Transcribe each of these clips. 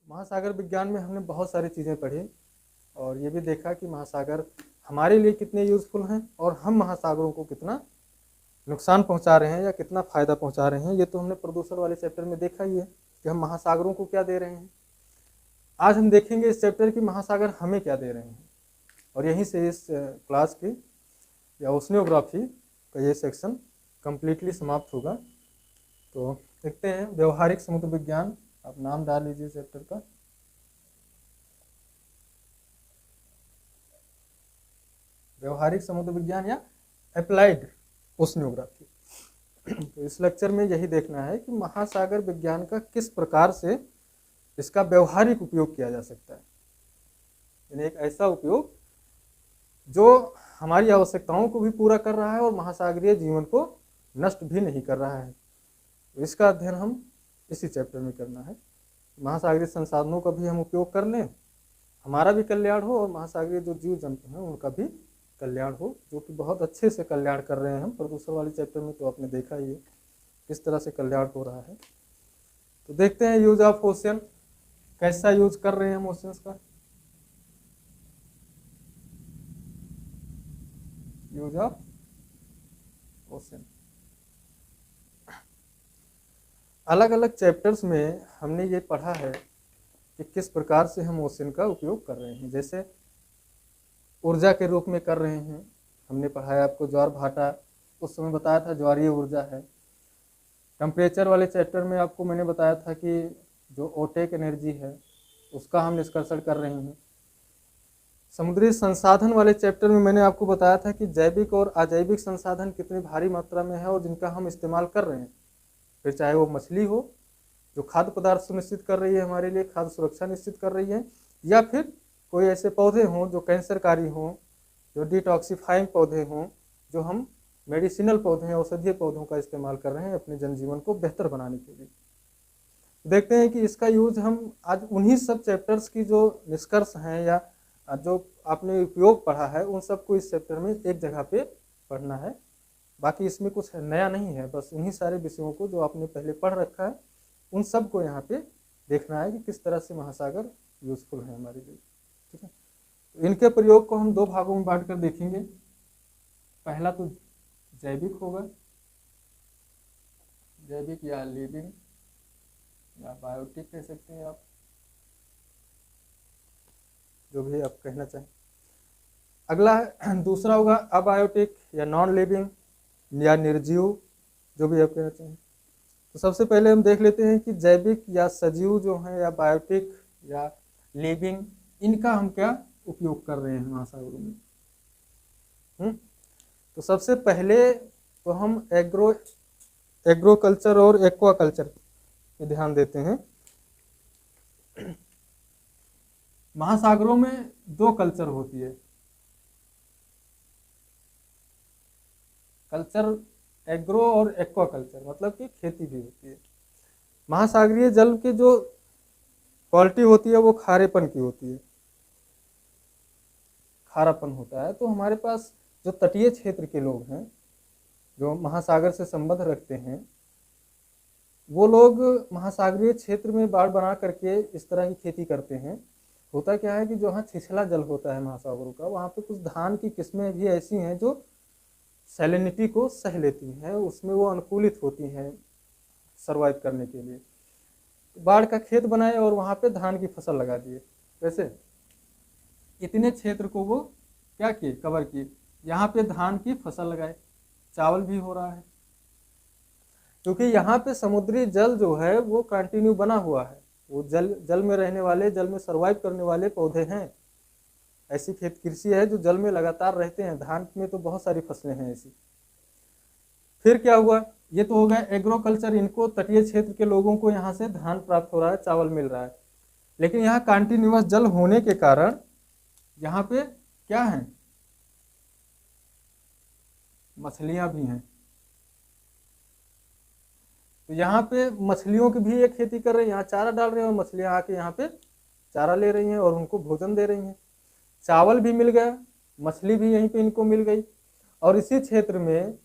महासागर विज्ञान में हमने बहुत सारी चीज़ें पढ़ी और ये भी देखा कि महासागर हमारे लिए कितने यूज़फुल हैं और हम महासागरों को कितना नुकसान पहुंचा रहे हैं या कितना फ़ायदा पहुंचा रहे हैं। ये तो हमने प्रदूषण वाले चैप्टर में देखा ही है कि हम महासागरों को क्या दे रहे हैं। आज हम देखेंगे इस चैप्टर की महासागर हमें क्या दे रहे हैं और यहीं से इस क्लास की या ओशनियोग्राफी का ये सेक्शन कम्प्लीटली समाप्त होगा। तो देखते हैं व्यवहारिक समुद्र विज्ञान, आप नाम डाल लीजिए चैप्टर का। व्यवहारिक समुद्र विज्ञान या अप्लाइड ओशनियोग्राफी। तो इस लेक्चर में यही देखना है कि महासागर विज्ञान का किस प्रकार से इसका व्यवहारिक उपयोग किया जा सकता है, यानी एक ऐसा उपयोग जो हमारी आवश्यकताओं को भी पूरा कर रहा है और महासागरीय जीवन को नष्ट भी नहीं कर रहा है। तो इसका अध्ययन हम इसी चैप्टर में करना है। महासागरीय संसाधनों का भी हम उपयोग कर लें, हमारा भी कल्याण हो और महासागरीय जो जीव जंतु हैं उनका भी कल्याण हो, जो कि बहुत अच्छे से कल्याण कर रहे हैं हम। प्रदूषण वाले चैप्टर में तो आपने देखा ही है किस तरह से कल्याण हो रहा है। तो देखते हैं यूज ऑफ ओशन, कैसा यूज कर रहे हैं हम ओशंस का। यूज ऑफ ओशन अलग अलग चैप्टर्स में हमने ये पढ़ा है कि किस प्रकार से हम ओशन का उपयोग कर रहे हैं। जैसे ऊर्जा के रूप में कर रहे हैं, हमने पढ़ाया आपको ज्वार भाटा, उस समय बताया था ज्वारीय ऊर्जा है। टेम्परेचर वाले चैप्टर में आपको मैंने बताया था कि जो ओटेक एनर्जी है उसका हम निष्कर्षण कर रहे हैं। समुद्री संसाधन वाले चैप्टर में मैंने आपको बताया था कि जैविक और अजैविक संसाधन कितनी भारी मात्रा में है और जिनका हम इस्तेमाल कर रहे हैं। फिर चाहे वो मछली हो जो खाद्य पदार्थ सुनिश्चित कर रही है, हमारे लिए खाद्य सुरक्षा निश्चित कर रही है, या फिर कोई ऐसे पौधे हों जो कैंसरकारी हों, जो डिटॉक्सिफाइंग पौधे हों, जो हम मेडिसिनल पौधे औषधीय पौधों का इस्तेमाल कर रहे हैं अपने जनजीवन को बेहतर बनाने के लिए। देखते हैं कि इसका यूज हम आज उन्हीं सब चैप्टर्स की जो निष्कर्ष हैं या जो आपने उपयोग पढ़ा है उन सबको इस चैप्टर में एक जगह पे पढ़ना है। बाकी इसमें कुछ नया नहीं है, बस उन्हीं सारे विषयों को जो आपने पहले पढ़ रखा है उन सब को यहाँ पे देखना है कि किस तरह से महासागर यूजफुल है हमारे लिए। ठीक है, तो इनके प्रयोग को हम दो भागों में बांट कर देखेंगे। पहला तो जैविक होगा, जैविक या लिविंग या बायोटिक कह सकते हैं आप, जो भी आप कहना चाहें। अगला दूसरा होगा अबायोटिक या नॉन लिविंग या निर्जीव, जो भी आप कहना चाहें। तो सबसे पहले हम देख लेते हैं कि जैविक या सजीव जो हैं या बायोटिक या लिविंग, इनका हम क्या उपयोग कर रहे हैं महासागरों में। तो सबसे पहले तो हम एग्रोकल्चर और एक्वाकल्चर पे ध्यान देते हैं। महासागरों में दो कल्चर होती है, कल्चर एग्रो और एक्वाकल्चर, मतलब कि खेती भी होती है। महासागरीय जल के जो क्वालिटी होती है वो खारेपन की होती है, खारापन होता है। तो हमारे पास जो तटीय क्षेत्र के लोग हैं जो महासागर से संबंध रखते हैं, वो लोग महासागरीय क्षेत्र में बाड़ बना करके इस तरह की खेती करते हैं। होता क्या है कि जो यहाँ छिछला जल होता है महासागरों का, वहाँ पे कुछ धान की किस्में भी ऐसी हैं जो सैलिनिटी को सह लेती हैं, उसमें वो अनुकूलित होती हैं सर्वाइव करने के लिए। तो बाढ़ का खेत बनाए और वहाँ पे धान की फसल लगा दिए। वैसे इतने क्षेत्र को वो क्या किए, कवर किए, यहाँ पे धान की फसल लगाए, चावल भी हो रहा है। क्योंकि यहाँ पे समुद्री जल जो है वो कंटिन्यू बना हुआ है, वो जल में रहने वाले, जल में सर्वाइव करने वाले पौधे हैं। ऐसी खेत कृषि है जो जल में लगातार रहते हैं। धान में तो बहुत सारी फसलें हैं ऐसी। फिर क्या हुआ, ये तो हो गया एग्रोकल्चर, इनको तटीय क्षेत्र के लोगों को यहाँ से धान प्राप्त हो रहा है, चावल मिल रहा है। लेकिन यहाँ कंटिन्यूअस जल होने के कारण यहाँ पे क्या है, मछलियां भी हैं। तो यहाँ पे मछलियों की भी एक खेती कर रहे हैं, यहाँ चारा डाल रहे हैं और मछलियां आके यहाँ पे चारा ले रही हैं और उनको भोजन दे रही हैं। चावल भी मिल गया, मछली भी यहीं पे इनको मिल गई। और इसी क्षेत्र में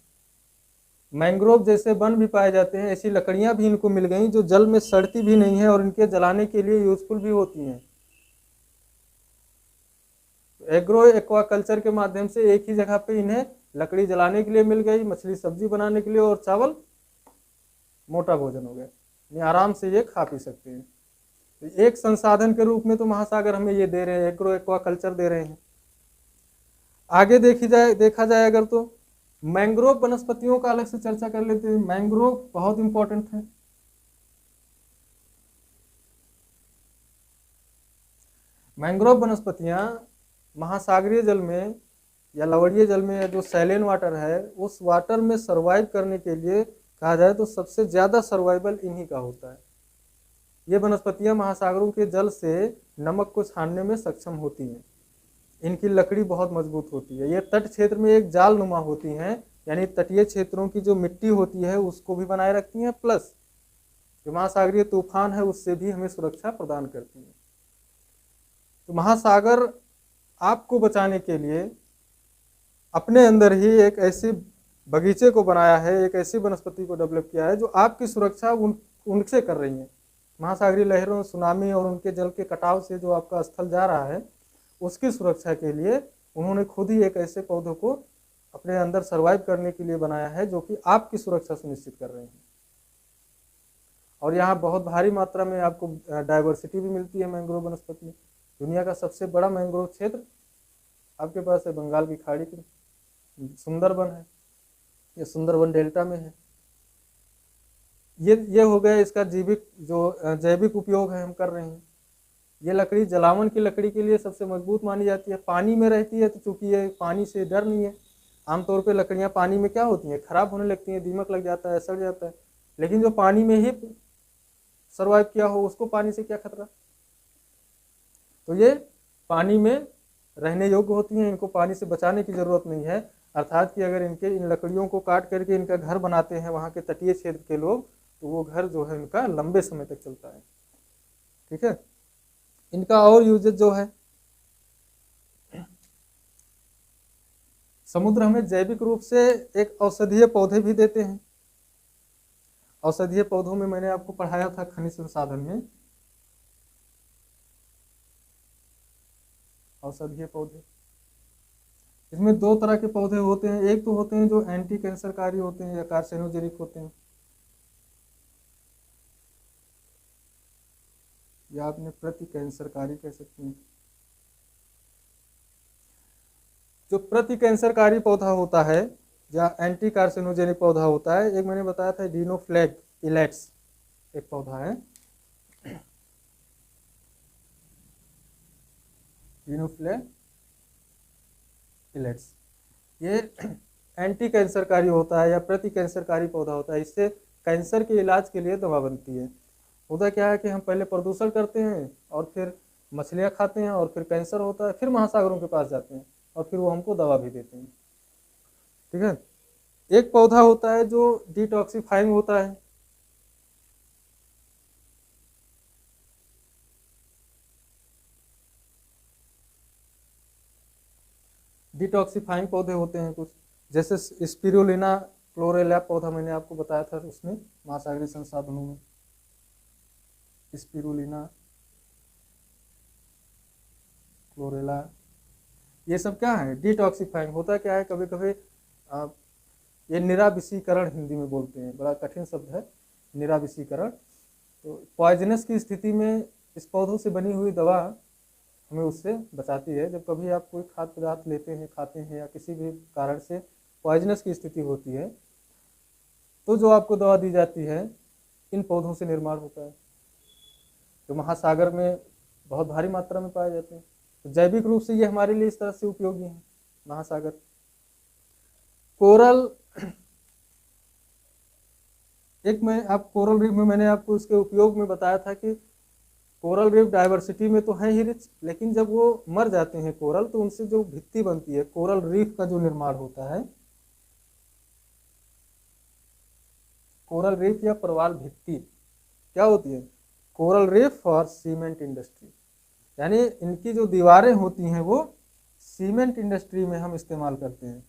मैंग्रोव जैसे वन भी पाए जाते हैं, ऐसी लकड़ियां भी इनको मिल गई जो जल में सड़ती भी नहीं है और इनके जलाने के लिए यूजफुल भी होती हैं। एग्रो एक्वाकल्चर के माध्यम से एक ही जगह पे इन्हें लकड़ी जलाने के लिए मिल गई, मछली सब्जी बनाने के लिए, और चावल मोटा भोजन हो गया, ये आराम से ये खा पी सकते हैं। तो एक संसाधन के रूप में तो महासागर हमें ये दे रहे हैं, एग्रो एक्वाकल्चर दे रहे हैं। आगे देखा जाए अगर तो मैंग्रोव वनस्पतियों का अलग से चर्चा कर लेते हैं। मैंग्रोव बहुत इंपॉर्टेंट है। मैंग्रोव वनस्पतियां महासागरीय जल में या लवणीय जल में, या जो सैलेन वाटर है उस वाटर में सरवाइव करने के लिए कहा जाए तो सबसे ज्यादा सर्वाइवल इन्हीं का होता है। ये वनस्पतियां महासागरों के जल से नमक को छानने में सक्षम होती हैं। इनकी लकड़ी बहुत मजबूत होती है। ये तट क्षेत्र में एक जाल नुमा होती हैं, यानी तटीय क्षेत्रों की जो मिट्टी होती है उसको भी बनाए रखती हैं, प्लस जो महासागरीय तूफान है उससे भी हमें सुरक्षा प्रदान करती है। तो महासागर आपको बचाने के लिए अपने अंदर ही एक ऐसे बगीचे को बनाया है, एक ऐसी वनस्पति को डेवलप किया है जो आपकी सुरक्षा उनसे कर रही है। महासागरीय लहरों, सुनामी और उनके जल के कटाव से जो आपका स्थल जा रहा है उसकी सुरक्षा के लिए उन्होंने खुद ही एक ऐसे पौधों को अपने अंदर सरवाइव करने के लिए बनाया है जो कि आपकी सुरक्षा सुनिश्चित कर रहे हैं। और यहाँ बहुत भारी मात्रा में आपको डाइवर्सिटी भी मिलती है मैंग्रोव वनस्पति में। दुनिया का सबसे बड़ा मैंग्रोव क्षेत्र आपके पास है बंगाल की खाड़ी की सुंदरबन है, ये सुंदरबन डेल्टा में है। ये हो गया इसका जैविक उपयोग है हम कर रहे हैं। ये लकड़ी जलावन की लकड़ी के लिए सबसे मजबूत मानी जाती है। पानी में रहती है तो चूंकि ये पानी से डर नहीं है। आमतौर पे लकड़ियां पानी में क्या होती हैं, खराब होने लगती हैं, दीमक लग जाता है, सड़ जाता है। लेकिन जो पानी में ही सर्वाइव किया हो उसको पानी से क्या खतरा। तो ये पानी में रहने योग्य होती हैं, इनको पानी से बचाने की जरूरत नहीं है। अर्थात कि अगर इन लकड़ियों को काट करके इनका घर बनाते हैं वहाँ के तटीय क्षेत्र के लोग, तो वो घर जो है इनका लंबे समय तक चलता है। ठीक है। इनका और यूजेज जो है, समुद्र हमें जैविक रूप से एक औषधीय पौधे भी देते हैं। औषधीय पौधों में मैंने आपको पढ़ाया था खनिज संसाधन में, औषधीय पौधे इसमें दो तरह के पौधे होते हैं। एक तो होते हैं जो एंटी कैंसरकारी होते हैं या कार्सिनोजेनिक होते हैं, या आपने प्रति कैंसरकारी कह सकते हैं। जो प्रति कैंसरकारी पौधा होता है या एंटी कार्सिनोजेनिक पौधा होता है, एक मैंने बताया था डिनोफ्लैग इलेट्स एक पौधा है, डिनोफ्लैग इलेट्स। ये एंटी कैंसरकारी होता है या प्रति कैंसरकारी पौधा होता है। इससे कैंसर के इलाज के लिए दवा बनती है। होता क्या है कि हम पहले प्रदूषण करते हैं और फिर मछलियाँ खाते हैं और फिर कैंसर होता है, फिर महासागरों के पास जाते हैं और फिर वो हमको दवा भी देते हैं। ठीक है। एक पौधा होता है जो डिटॉक्सिफाइंग होता है। डिटॉक्सिफाइंग पौधे होते हैं कुछ, जैसे स्पिरुलिना क्लोरेला पौधा मैंने आपको बताया था उसमें महासागरीय संसाधनों में। स्पिरुलिना क्लोरेला ये सब क्या है, डिटॉक्सिफाइंग। होता क्या है, कभी कभी ये निराविषीकरण हिंदी में बोलते हैं, बड़ा कठिन शब्द है निराविषीकरण। तो पॉइजनस की स्थिति में इस पौधों से बनी हुई दवा हमें उससे बचाती है। जब कभी आप कोई खाद्य पदार्थ लेते हैं, खाते हैं, या किसी भी कारण से पॉइजनस की स्थिति होती है, तो जो आपको दवा दी जाती है इन पौधों से निर्माण होता है, जो महासागर में बहुत भारी मात्रा में पाए जाते हैं। तो जैविक रूप से ये हमारे लिए इस तरह से उपयोगी है महासागर। कोरल, कोरल रीफ में मैंने आपको इसके उपयोग में बताया था कि कोरल रीफ डाइवर्सिटी में तो है ही रिच, लेकिन जब वो मर जाते हैं कोरल, तो उनसे जो भित्ति बनती है, कोरल रीफ का जो निर्माण होता है, कोरल रीफ या प्रवाल भित्ति क्या होती है, coral reef for cement industry, यानी इनकी जो दीवारें होती हैं वो सीमेंट इंडस्ट्री में हम इस्तेमाल करते हैं।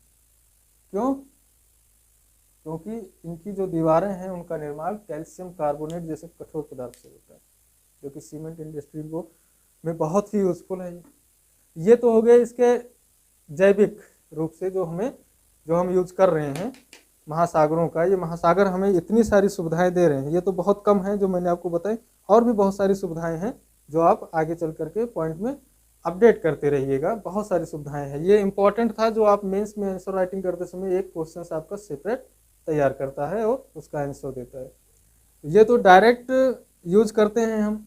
क्यों? क्योंकि इनकी जो दीवारें हैं उनका निर्माण कैल्शियम कार्बोनेट जैसे कठोर पदार्थ से होता है, जो कि सीमेंट इंडस्ट्री को में बहुत ही यूजफुल है। ये तो हो गए इसके जैविक रूप से जो हम यूज कर रहे हैं महासागरों का। ये महासागर हमें इतनी सारी सुविधाएं दे रहे हैं, ये तो बहुत कम है जो मैंने आपको बताई, और भी बहुत सारी सुविधाएं हैं जो आप आगे चल करके पॉइंट में अपडेट करते रहिएगा। बहुत सारी सुविधाएं हैं। ये इंपॉर्टेंट था जो आप मेंस में आंसर राइटिंग करते समय एक क्वेश्चन आपका सेपरेट तैयार करता है और उसका आंसर देता है। ये तो डायरेक्ट यूज करते हैं, हम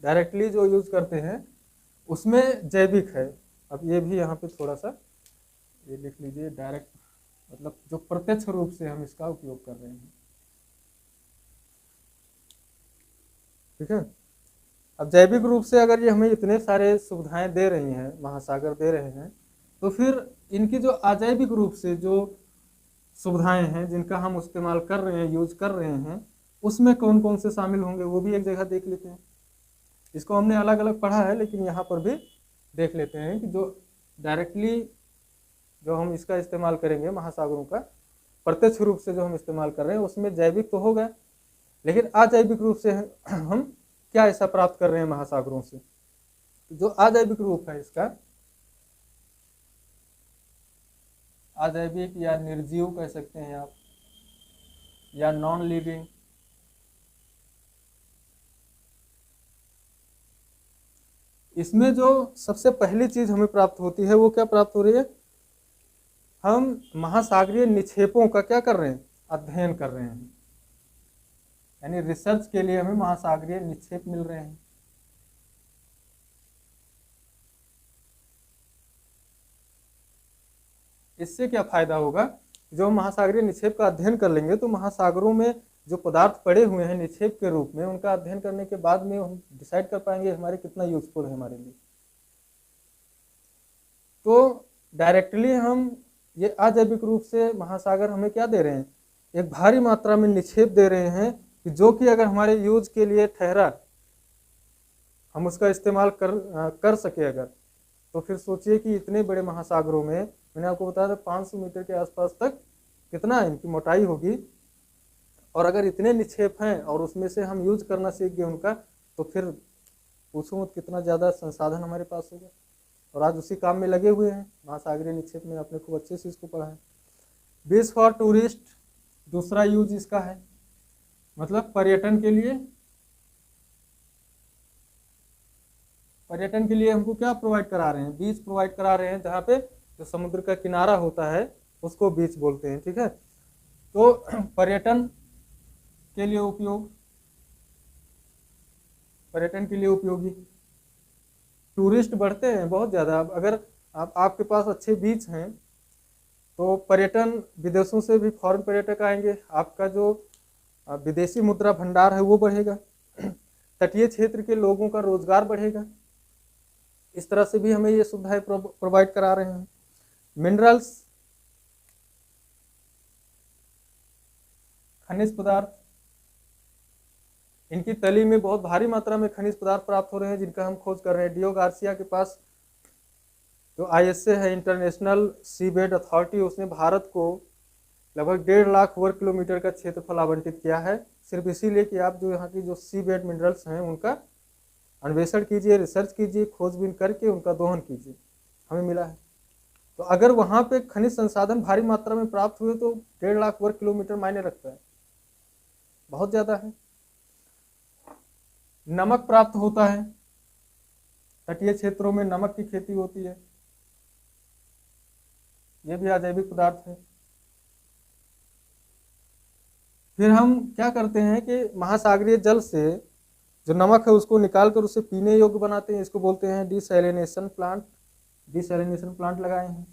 डायरेक्टली जो यूज करते हैं उसमें जैविक है। अब ये भी यहाँ पे थोड़ा सा ये लिख लीजिए, डायरेक्ट मतलब जो प्रत्यक्ष रूप से हम इसका उपयोग कर रहे हैं। ठीक है। अब जैविक रूप से अगर ये हमें इतने सारे सुविधाएं दे रही हैं, महासागर दे रहे हैं, तो फिर इनकी जो अजैविक रूप से जो सुविधाएं हैं जिनका हम इस्तेमाल कर रहे हैं, यूज कर रहे हैं, उसमें कौन कौन से शामिल होंगे वो भी एक जगह देख लेते हैं। इसको हमने अलग अलग पढ़ा है, लेकिन यहाँ पर भी देख लेते हैं कि जो डायरेक्टली जो हम इसका इस्तेमाल करेंगे महासागरों का, प्रत्यक्ष रूप से जो हम इस्तेमाल कर रहे हैं उसमें जैविक तो होगा, लेकिन अजैविक रूप से हम क्या ऐसा प्राप्त कर रहे हैं महासागरों से। जो अजैविक रूप है इसका, अजैविक या निर्जीव कह सकते हैं आप, या नॉन लिविंग, इसमें जो सबसे पहली चीज हमें प्राप्त होती है वो क्या प्राप्त हो रही है, हम महासागरीय निक्षेपों का क्या कर रहे हैं, अध्ययन कर रहे हैं। यानी रिसर्च के लिए हमें महासागरीय निक्षेप मिल रहे हैं। इससे क्या फायदा होगा, जो हम महासागरीय निक्षेप का अध्ययन कर लेंगे तो महासागरों में जो पदार्थ पड़े हुए हैं निक्षेप के रूप में, उनका अध्ययन करने के बाद में हम डिसाइड कर पाएंगे हमारे कितना यूजफुल है हमारे लिए। तो डायरेक्टली हम ये अजैविक रूप से महासागर हमें क्या दे रहे हैं, एक भारी मात्रा में निक्षेप दे रहे हैं कि जो कि अगर हमारे यूज के लिए ठहरा, हम उसका इस्तेमाल कर सके अगर, तो फिर सोचिए कि इतने बड़े महासागरों में, मैंने आपको बताया था 500 मीटर के आसपास तक कितना इनकी मोटाई होगी, और अगर इतने निक्षेप हैं और उसमें से हम यूज करना सीख गए उनका, तो फिर पूछो मत कितना ज़्यादा संसाधन हमारे पास होगा। और आज उसी काम में लगे हुए हैं महासागरीय निक्षेप में, आपने खूब अच्छे से इसको पढ़ा है। बीच फॉर टूरिस्ट दूसरा यूज इसका है, मतलब पर्यटन के लिए, पर्यटन के लिए हमको क्या प्रोवाइड करा रहे हैं, बीच प्रोवाइड करा रहे हैं, जहाँ पे जो समुद्र का किनारा होता है उसको बीच बोलते हैं। ठीक है। तो पर्यटन के लिए उपयोग, पर्यटन के लिए उपयोगी, टूरिस्ट बढ़ते हैं बहुत ज़्यादा। अगर आपके पास अच्छे बीच हैं तो पर्यटन, विदेशों से भी फॉरेन पर्यटक आएंगे, आपका जो विदेशी मुद्रा भंडार है वो बढ़ेगा, तटीय क्षेत्र के लोगों का रोजगार बढ़ेगा। इस तरह से भी हमें ये सुविधाएं प्रोवाइड करा रहे हैं। मिनरल्स, खनिज पदार्थ, इनकी तली में बहुत भारी मात्रा में खनिज पदार्थ प्राप्त हो रहे हैं जिनका हम खोज कर रहे हैं। डियो गार्सिया के पास जो ISA है, इंटरनेशनल सीबेड अथॉरिटी, उसने भारत को लगभग 1.5 लाख वर्ग किलोमीटर का क्षेत्रफल आवंटित किया है, सिर्फ इसीलिए कि आप जो यहाँ की जो सीबेड मिनरल्स हैं उनका अन्वेषण कीजिए, रिसर्च कीजिए, खोजबीन करके उनका दोहन कीजिए, हमें मिला है। तो अगर वहाँ पे खनिज संसाधन भारी मात्रा में प्राप्त हुए तो 1.5 लाख वर्ग किलोमीटर मायने रखता है, बहुत ज़्यादा है। नमक प्राप्त होता है, तटीय क्षेत्रों में नमक की खेती होती है, यह भी अजैविक पदार्थ है। फिर हम क्या करते हैं कि महासागरीय जल से जो नमक है उसको निकालकर उसे पीने योग्य बनाते हैं, इसको बोलते हैं डिसैलिनेशन प्लांट। डिसैलिनेशन प्लांट लगाए हैं।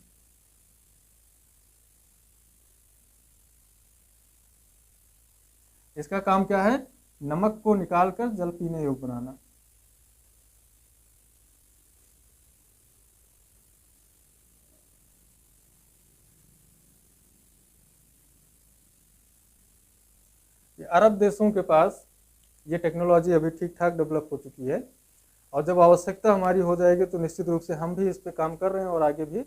इसका काम क्या है, नमक को निकालकर जल पीने योग्य बनाना। अरब देशों के पास ये टेक्नोलॉजी अभी ठीक ठाक डेवलप हो चुकी है, और जब आवश्यकता हमारी हो जाएगी तो निश्चित रूप से हम भी इस पे काम कर रहे हैं और आगे भी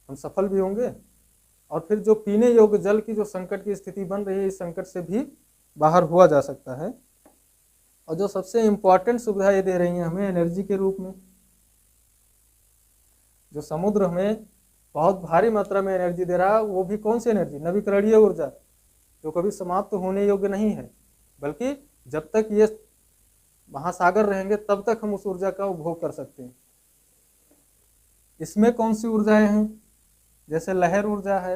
हम सफल भी होंगे और फिर जो पीने योग्य जल की जो संकट की स्थिति बन रही है, इस संकट से भी बाहर हुआ जा सकता है। और जो सबसे इम्पोर्टेंट सुविधा ये दे रही है हमें एनर्जी के रूप में, जो समुद्र हमें बहुत भारी मात्रा में एनर्जी दे रहा है, वो भी कौन सी एनर्जी? नवीकरणीय ऊर्जा, जो कभी समाप्त होने योग्य नहीं है, बल्कि जब तक ये महासागर रहेंगे तब तक हम उस ऊर्जा का उपभोग कर सकते हैं। इसमें कौन सी ऊर्जाएं हैं? जैसे लहर ऊर्जा है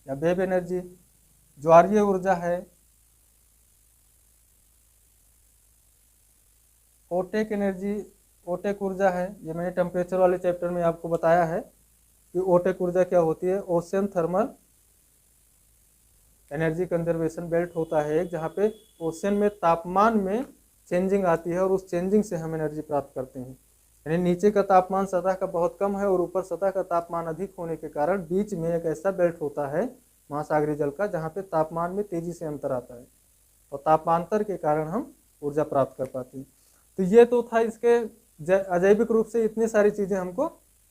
या वेव एनर्जी, ज्वारीय ऊर्जा है, ओटेक एनर्जी, ओटेक ऊर्जा है। ये मैंने टेम्परेचर वाले चैप्टर में आपको बताया है कि ओटेक ऊर्जा क्या होती है। Ocean thermal energy conservation belt होता है एक, जहाँ पे ओशन में तापमान में चेंजिंग आती है और उस चेंजिंग से हम एनर्जी प्राप्त करते हैं। यानी नीचे का तापमान सतह का बहुत कम है और ऊपर सतह का तापमान अधिक होने के कारण बीच में एक ऐसा बेल्ट होता है महासागरीय जल का, जहाँ पे तापमान में तेजी से अंतर आता है और तापांतर के कारण हम ऊर्जा प्राप्त कर पाते हैं। तो ये तो था इसके अजैविक रूप से इतनी सारी चीज़ें हमको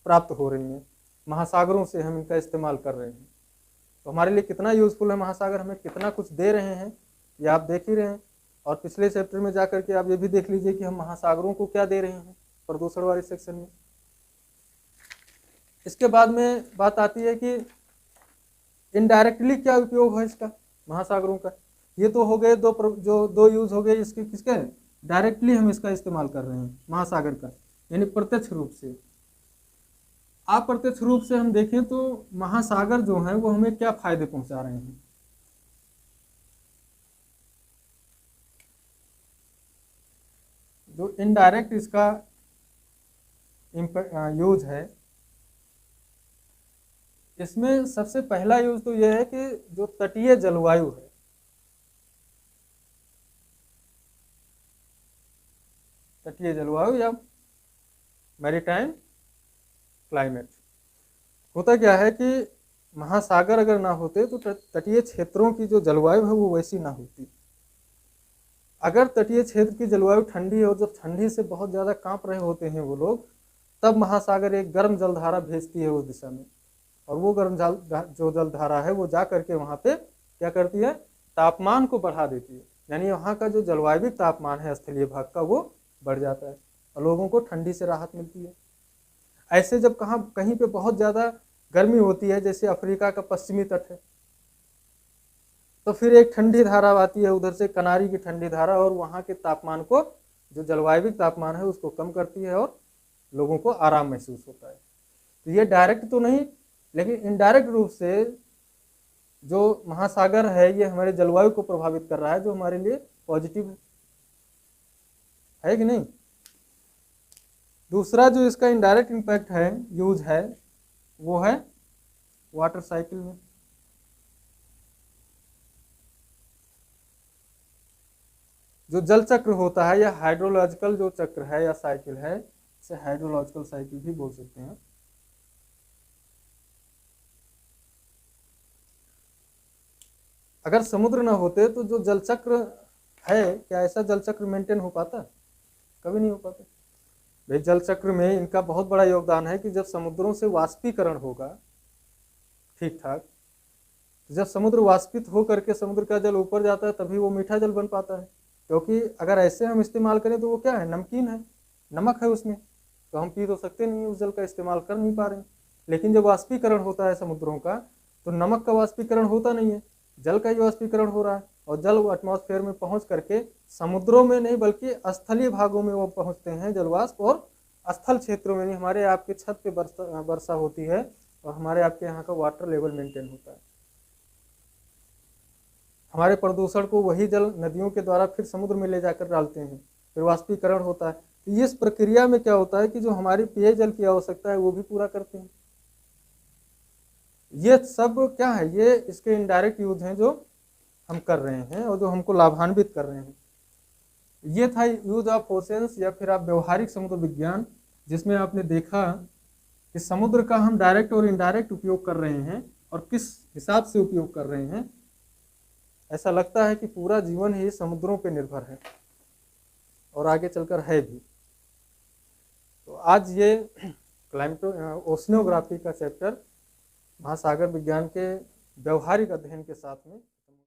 प्राप्त हो रही हैं, महासागरों से हम इनका इस्तेमाल कर रहे हैं। तो हमारे लिए कितना यूज़फुल है महासागर, हमें कितना कुछ दे रहे हैं, ये आप देख ही रहे हैं। और पिछले चैप्टर में जा करके आप ये भी देख लीजिए कि हम महासागरों को क्या दे रहे हैं प्रदूषण वाले सेक्शन में। इसके बाद में बात आती है कि इनडायरेक्टली क्या उपयोग है इसका महासागरों का। ये तो हो गए दो यूज हो गए इसके, किसके? डायरेक्टली हम इसका इस्तेमाल कर रहे हैं महासागर का, यानी प्रत्यक्ष रूप से। अप्रत्यक्ष रूप से हम देखें तो महासागर जो है वो हमें क्या फायदे पहुंचा रहे हैं। जो इनडायरेक्ट इसका यूज है, इसमें सबसे पहला यूज तो यह है कि जो तटीय जलवायु है, तटीय जलवायु या मैरीटाइम क्लाइमेट, होता क्या है कि महासागर अगर ना होते तो तटीय क्षेत्रों की जो जलवायु है वो वैसी ना होती। अगर तटीय क्षेत्र की जलवायु ठंडी है और जब ठंडी से बहुत ज़्यादा कांप रहे होते हैं वो लोग, तब महासागर एक गर्म जलधारा भेजती है उस दिशा में, और वो गर्म जो जलधारा है वो जा करके वहाँ पे क्या करती है? तापमान को बढ़ा देती है। यानी वहाँ का जो जलवायु तापमान है स्थलीय भाग का वो बढ़ जाता है और लोगों को ठंडी से राहत मिलती है। ऐसे जब कहीं पे बहुत ज़्यादा गर्मी होती है, जैसे अफ्रीका का पश्चिमी तट है, तो फिर एक ठंडी धारा आती है उधर से, कनारी की ठंडी धारा, और वहाँ के तापमान को, जो जलवायु तापमान है उसको कम करती है और लोगों को आराम महसूस होता है। तो ये डायरेक्ट तो नहीं, लेकिन इनडायरेक्ट रूप से जो महासागर है ये हमारे जलवायु को प्रभावित कर रहा है, जो हमारे लिए पॉजिटिव है कि नहीं। दूसरा जो इसका इनडायरेक्ट इम्पैक्ट है, यूज है, वो है वाटर साइकिल में। जो जल चक्र होता है या हाइड्रोलॉजिकल जो चक्र है या साइकिल है, इसे हाइड्रोलॉजिकल साइकिल भी बोल सकते हैं। अगर समुद्र ना होते तो जो जल चक्र है, क्या ऐसा जल चक्र मेंटेन हो पाता? कभी नहीं हो पाता। भाई जल चक्र में इनका बहुत बड़ा योगदान है कि जब समुद्रों से वाष्पीकरण होगा ठीक ठाक, जब समुद्र वाष्पित हो करके समुद्र का जल ऊपर जाता है तभी वो मीठा जल बन पाता है। क्योंकि अगर ऐसे हम इस्तेमाल करें तो वो क्या है? नमकीन है, नमक है उसमें, तो हम पी तो सकते नहीं, उस जल का इस्तेमाल कर नहीं पा रहे हैं। लेकिन जब वाष्पीकरण होता है समुद्रों का, तो नमक का वाष्पीकरण होता नहीं है, जल का ही वाष्पीकरण हो रहा है, और जल एटमॉस्फेयर में पहुंच करके समुद्रों में नहीं बल्कि स्थलीय भागों में वो पहुंचते हैं जलवाष्प, और स्थल क्षेत्रों में नहीं, हमारे आपके छत पे वर्षा होती है और हमारे आपके यहाँ का वाटर लेवल मेंटेन होता है। हमारे प्रदूषण को वही जल नदियों के द्वारा फिर समुद्र में ले जाकर डालते हैं, फिर वाष्पीकरण होता है। तो इस प्रक्रिया में क्या होता है कि जो हमारी पेयजल की आवश्यकता है वो भी पूरा करते हैं। ये सब क्या है? ये इसके इनडायरेक्ट यूज हैं जो हम कर रहे हैं और जो हमको लाभान्वित कर रहे हैं। ये था यूज ऑफ ओशंस, या फिर आप व्यवहारिक समुद्र विज्ञान, जिसमें आपने देखा कि समुद्र का हम डायरेक्ट और इनडायरेक्ट उपयोग कर रहे हैं और किस हिसाब से उपयोग कर रहे हैं। ऐसा लगता है कि पूरा जीवन ही समुद्रों पर निर्भर है और आगे चलकर है भी। तो आज ये क्लाइमेटो ओशनोग्राफी का चैप्टर महासागर विज्ञान के व्यवहारिक अध्ययन के साथ में